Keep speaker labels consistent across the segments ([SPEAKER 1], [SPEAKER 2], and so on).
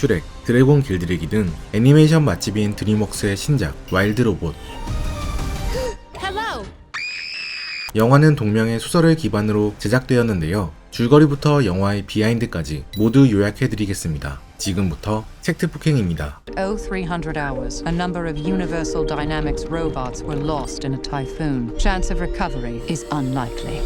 [SPEAKER 1] 슈렉, 드래곤 길들이기 등 애니메이션 맛집인 드림웍스의 신작 와일드 로봇. 영화는 동명의 소설을 기반으로 제작되었는데요. 줄거리부터 영화의 비하인드까지 모두 요약해드리겠습니다. 지금부터 팩트 폭행입니다.
[SPEAKER 2] 0300 hours, a number of Universal Dynamics robots were lost in a typhoon. Chance of recovery is unlikely.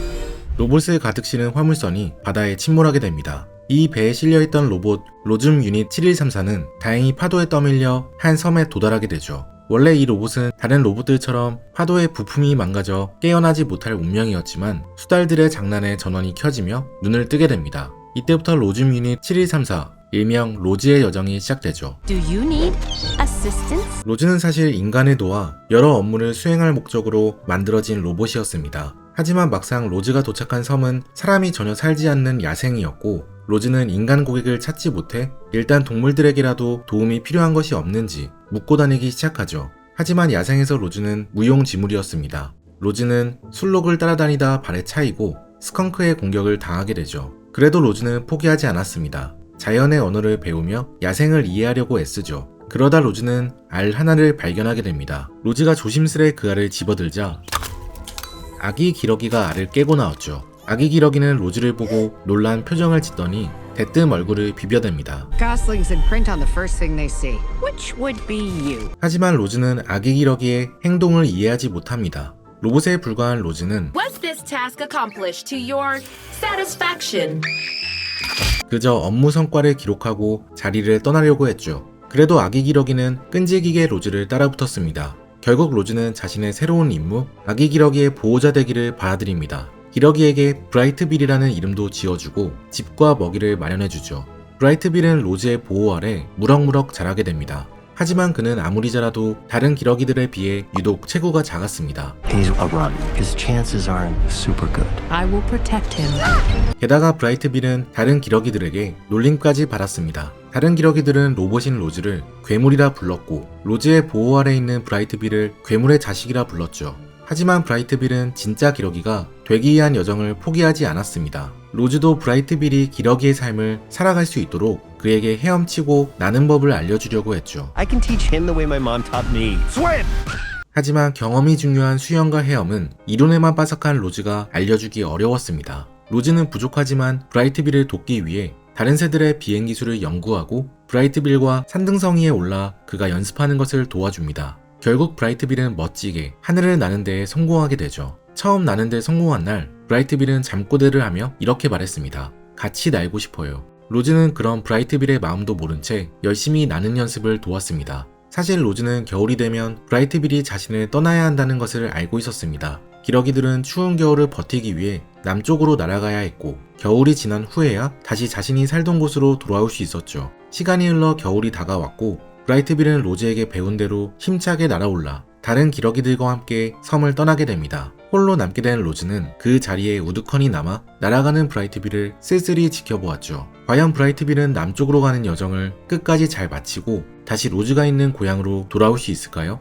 [SPEAKER 1] 로봇을 가득 실은 화물선이 바다에 침몰하게 됩니다. 이 배에 실려있던 로봇 로즘 유닛 7134는 다행히 파도에 떠밀려 한 섬에 도달하게 되죠. 원래 이 로봇은 다른 로봇들처럼 파도의 부품이 망가져 깨어나지 못할 운명이었지만 수달들의 장난에 전원이 켜지며 눈을 뜨게 됩니다. 이때부터 로즘 유닛 7134, 일명 로즈의 여정이 시작되죠.
[SPEAKER 3] Do you need assistance?
[SPEAKER 1] 로즈는 사실 인간을 도와 여러 업무를 수행할 목적으로 만들어진 로봇이었습니다. 하지만 막상 로즈가 도착한 섬은 사람이 전혀 살지 않는 야생이었고, 로즈는 인간 고객을 찾지 못해 일단 동물들에게라도 도움이 필요한 것이 없는지 묻고 다니기 시작하죠. 하지만 야생에서 로즈는 무용지물이었습니다. 로즈는 술록을 따라다니다 발에 차이고 스컹크의 공격을 당하게 되죠. 그래도 로즈는 포기하지 않았습니다. 자연의 언어를 배우며 야생을 이해하려고 애쓰죠. 그러다 로즈는 알 하나를 발견하게 됩니다. 로즈가 조심스레 그 알을 집어들자 아기 기러기가 알을 깨고 나왔죠. 아기 기러기는 로즈를 보고 놀란 표정을 짓더니 대뜸 얼굴을 비벼댑니다.
[SPEAKER 2] Goslings imprint on the first thing they see. Which would be you?
[SPEAKER 1] 하지만 로즈는 아기 기러기의 행동을 이해하지 못합니다. 로봇에 불과한 로즈는
[SPEAKER 3] Was this task accomplished to your satisfaction?
[SPEAKER 1] 그저 업무 성과를 기록하고 자리를 떠나려고 했죠. 그래도 아기 기러기는 끈질기게 로즈를 따라붙었습니다. 결국 로즈는 자신의 새로운 임무, 아기 기러기의 보호자 되기를 받아들입니다. 기러기에게 브라이트빌이라는 이름도 지어주고 집과 먹이를 마련해주죠. 브라이트빌은 로즈의 보호 아래 무럭무럭 자라게 됩니다. 하지만 그는 아무리 자라도 다른 기러기들에 비해 유독 체구가 작았습니다.
[SPEAKER 4] He's a run. His chances aren't super good.
[SPEAKER 2] I will protect him.
[SPEAKER 1] 게다가 브라이트빌은 다른 기러기들에게 놀림까지 받았습니다. 다른 기러기들은 로봇인 로즈를 괴물이라 불렀고, 로즈의 보호 아래 있는 브라이트빌을 괴물의 자식이라 불렀죠. 하지만 브라이트빌은 진짜 기러기가 되기 위한 여정을 포기하지 않았습니다. 로즈도 브라이트빌이 기러기의 삶을 살아갈 수 있도록 그에게 헤엄치고 나는 법을 알려주려고 했죠.
[SPEAKER 4] I can teach him the way my mom taught me. Swim!
[SPEAKER 1] 하지만 경험이 중요한 수영과 헤엄은 이론에만 빠삭한 로즈가 알려주기 어려웠습니다. 로즈는 부족하지만 브라이트빌을 돕기 위해 다른 새들의 비행 기술을 연구하고 브라이트빌과 산등성 위에 올라 그가 연습하는 것을 도와줍니다. 결국 브라이트빌은 멋지게 하늘을 나는 데에 성공하게 되죠. 처음 나는 데 성공한 날, 브라이트빌은 잠꼬대를 하며 이렇게 말했습니다. 같이 날고 싶어요. 로즈는 그런 브라이트빌의 마음도 모른 채 열심히 나는 연습을 도왔습니다. 사실 로즈는 겨울이 되면 브라이트빌이 자신을 떠나야 한다는 것을 알고 있었습니다. 기러기들은 추운 겨울을 버티기 위해 남쪽으로 날아가야 했고, 겨울이 지난 후에야 다시 자신이 살던 곳으로 돌아올 수 있었죠. 시간이 흘러 겨울이 다가왔고, 브라이트빌은 로즈에게 배운 대로 힘차게 날아올라 다른 기러기들과 함께 섬을 떠나게 됩니다. 홀로 남게 된 로즈는 그 자리에 우두커니 남아 날아가는 브라이트빌을 쓸쓸히 지켜보았죠. 과연 브라이트빌은 남쪽으로 가는 여정을 끝까지 잘 마치고 다시 로즈가 있는 고향으로 돌아올 수 있을까요?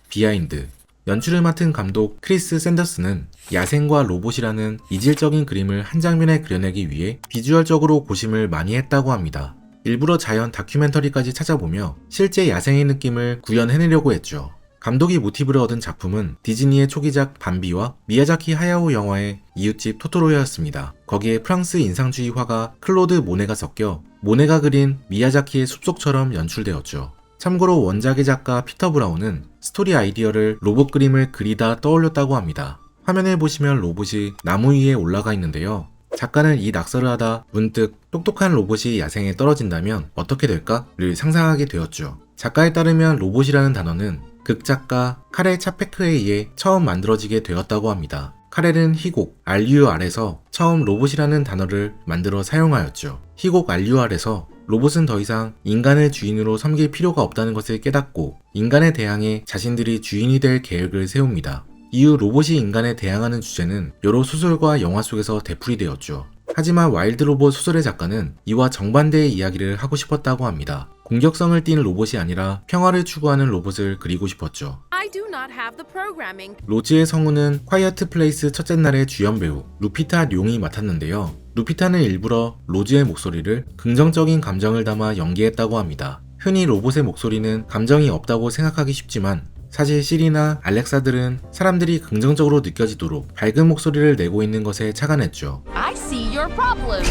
[SPEAKER 1] 비하인드. 연출을 맡은 감독 크리스 샌더스는 야생과 로봇이라는 이질적인 그림을 한 장면에 그려내기 위해 비주얼적으로 고심을 많이 했다고 합니다. 일부러 자연 다큐멘터리까지 찾아보며 실제 야생의 느낌을 구현해내려고 했죠. 감독이 모티브를 얻은 작품은 디즈니의 초기작 밤비와 미야자키 하야오 영화의 이웃집 토토로였습니다. 거기에 프랑스 인상주의 화가 클로드 모네가 섞여 모네가 그린 미야자키의 숲속처럼 연출되었죠. 참고로 원작의 작가 피터 브라운은 스토리 아이디어를 로봇 그림을 그리다 떠올렸다고 합니다. 화면을 보시면 로봇이 나무 위에 올라가 있는데요. 작가는 이 낙서를 하다 문득 똑똑한 로봇이 야생에 떨어진다면 어떻게 될까를 상상하게 되었죠. 작가에 따르면 로봇이라는 단어는 극작가 카렐 차페크에 의해 처음 만들어지게 되었다고 합니다. 카렐은 희곡 RUR에서 처음 로봇이라는 단어를 만들어 사용하였죠. 희곡 RUR에서 로봇은 더 이상 인간을 주인으로 섬길 필요가 없다는 것을 깨닫고 인간에 대항해 자신들이 주인이 될 계획을 세웁니다. 이후 로봇이 인간에 대항하는 주제는 여러 소설과 영화 속에서 되풀이되었죠. 하지만 와일드 로봇 소설의 작가는 이와 정반대의 이야기를 하고 싶었다고 합니다. 공격성을 띤 로봇이 아니라 평화를 추구하는 로봇을 그리고 싶었죠.
[SPEAKER 3] I do not have the programming.
[SPEAKER 1] 로즈의 성우는 콰이어트 플레이스 첫째 날의 주연 배우 루피타 룡이 맡았는데요. 루피타는 일부러 로즈의 목소리를 긍정적인 감정을 담아 연기했다고 합니다. 흔히 로봇의 목소리는 감정이 없다고 생각하기 쉽지만 사실 시리나 알렉사들은 사람들이 긍정적으로 느껴지도록 밝은 목소리를 내고 있는 것에 착안했죠.
[SPEAKER 3] I see your problem.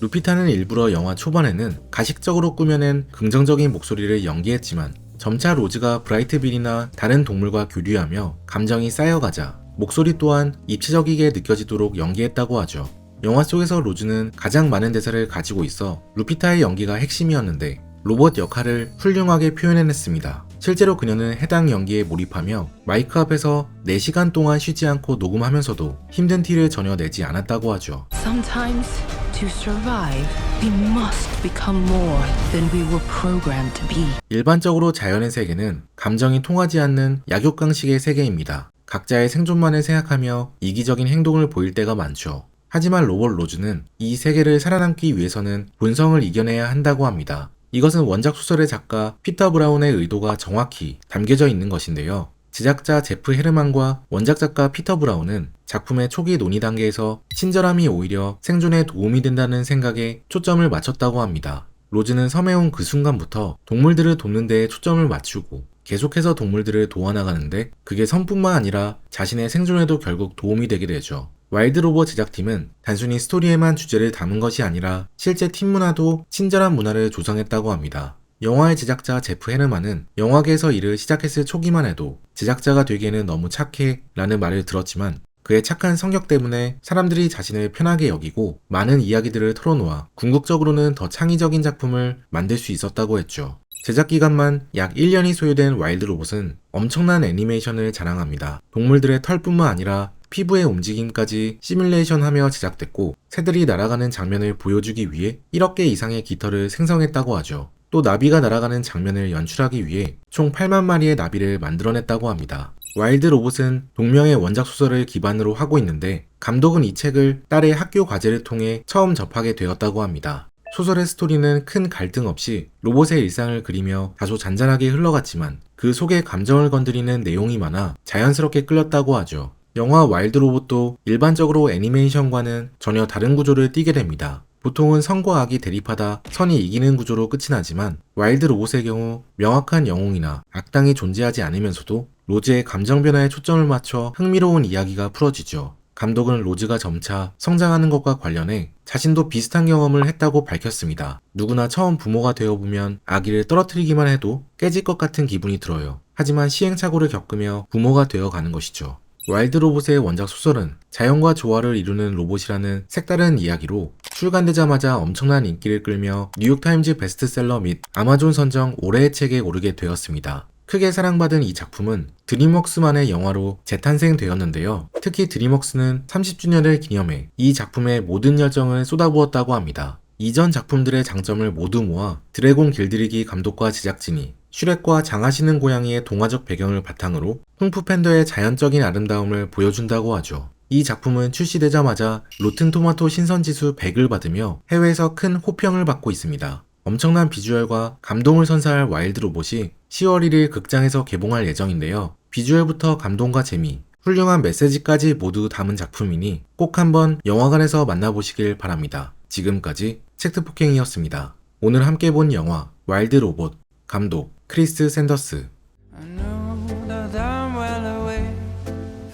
[SPEAKER 1] 루피타는 일부러 영화 초반에는 가식적으로 꾸며낸 긍정적인 목소리를 연기했지만 점차 로즈가 브라이트빌이나 다른 동물과 교류하며 감정이 쌓여가자 목소리 또한 입체적이게 느껴지도록 연기했다고 하죠. 영화 속에서 로즈는 가장 많은 대사를 가지고 있어 루피타의 연기가 핵심이었는데 로봇 역할을 훌륭하게 표현해냈습니다. 실제로 그녀는 해당 연기에 몰입하며 마이크 앞에서 4시간 동안 쉬지 않고 녹음하면서도 힘든 티를 전혀 내지 않았다고 하죠.
[SPEAKER 5] Sometimes, to survive, we must become more than we were programmed to be.
[SPEAKER 1] 일반적으로 자연의 세계는 감정이 통하지 않는 약육강식의 세계입니다. 각자의 생존만을 생각하며 이기적인 행동을 보일 때가 많죠. 하지만 로봇 로즈는 이 세계를 살아남기 위해서는 본성을 이겨내야 한다고 합니다. 이것은 원작 소설의 작가 피터 브라운의 의도가 정확히 담겨져 있는 것인데요. 제작자 제프 헤르만과 원작 작가 피터 브라운은 작품의 초기 논의 단계에서 친절함이 오히려 생존에 도움이 된다는 생각에 초점을 맞췄다고 합니다. 로즈는 섬에 온 그 순간부터 동물들을 돕는 데에 초점을 맞추고 계속해서 동물들을 도와나가는데 그게 섬뿐만 아니라 자신의 생존에도 결국 도움이 되게 되죠. 와일드 로봇 제작팀은 단순히 스토리에만 주제를 담은 것이 아니라 실제 팀 문화도 친절한 문화를 조성했다고 합니다. 영화의 제작자 제프 헤르만은 영화계에서 일을 시작했을 초기만 해도 제작자가 되기에는 너무 착해 라는 말을 들었지만 그의 착한 성격 때문에 사람들이 자신을 편하게 여기고 많은 이야기들을 털어놓아 궁극적으로는 더 창의적인 작품을 만들 수 있었다고 했죠. 제작 기간만 약 1년이 소요된 와일드 로봇은 엄청난 애니메이션을 자랑합니다. 동물들의 털뿐만 아니라 피부의 움직임까지 시뮬레이션하며 제작됐고 새들이 날아가는 장면을 보여주기 위해 1억 개 이상의 깃털을 생성했다고 하죠. 또 나비가 날아가는 장면을 연출하기 위해 총 8만 마리의 나비를 만들어냈다고 합니다. 와일드 로봇은 동명의 원작 소설을 기반으로 하고 있는데 감독은 이 책을 딸의 학교 과제를 통해 처음 접하게 되었다고 합니다. 소설의 스토리는 큰 갈등 없이 로봇의 일상을 그리며 다소 잔잔하게 흘러갔지만 그 속에 감정을 건드리는 내용이 많아 자연스럽게 끌렸다고 하죠. 영화 와일드 로봇도 일반적으로 애니메이션과는 전혀 다른 구조를 띠게 됩니다. 보통은 선과 악이 대립하다 선이 이기는 구조로 끝이 나지만 와일드 로봇의 경우 명확한 영웅이나 악당이 존재하지 않으면서도 로즈의 감정 변화에 초점을 맞춰 흥미로운 이야기가 풀어지죠. 감독은 로즈가 점차 성장하는 것과 관련해 자신도 비슷한 경험을 했다고 밝혔습니다. 누구나 처음 부모가 되어보면 아기를 떨어뜨리기만 해도 깨질 것 같은 기분이 들어요. 하지만 시행착오를 겪으며 부모가 되어가는 것이죠. 와일드 로봇의 원작 소설은 자연과 조화를 이루는 로봇이라는 색다른 이야기로 출간되자마자 엄청난 인기를 끌며 뉴욕타임즈 베스트셀러 및 아마존 선정 올해의 책에 오르게 되었습니다. 크게 사랑받은 이 작품은 드림웍스만의 영화로 재탄생되었는데요. 특히 드림웍스는 30주년을 기념해 이 작품에 모든 열정을 쏟아부었다고 합니다. 이전 작품들의 장점을 모두 모아 드래곤 길들이기 감독과 제작진이 슈렉과 장하시는 고양이의 동화적 배경을 바탕으로 쿵푸팬더의 자연적인 아름다움을 보여준다고 하죠. 이 작품은 출시되자마자 로튼토마토 신선지수 100을 받으며 해외에서 큰 호평을 받고 있습니다. 엄청난 비주얼과 감동을 선사할 와일드 로봇이 10월 1일 극장에서 개봉할 예정인데요. 비주얼부터 감동과 재미, 훌륭한 메시지까지 모두 담은 작품이니 꼭 한번 영화관에서 만나보시길 바랍니다. 지금까지 책트폭행이었습니다. 오늘 함께 본 영화 와일드 로봇, 감독 크리스 샌더스.
[SPEAKER 6] I know that I'm well away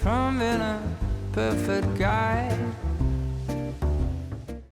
[SPEAKER 6] from being a perfect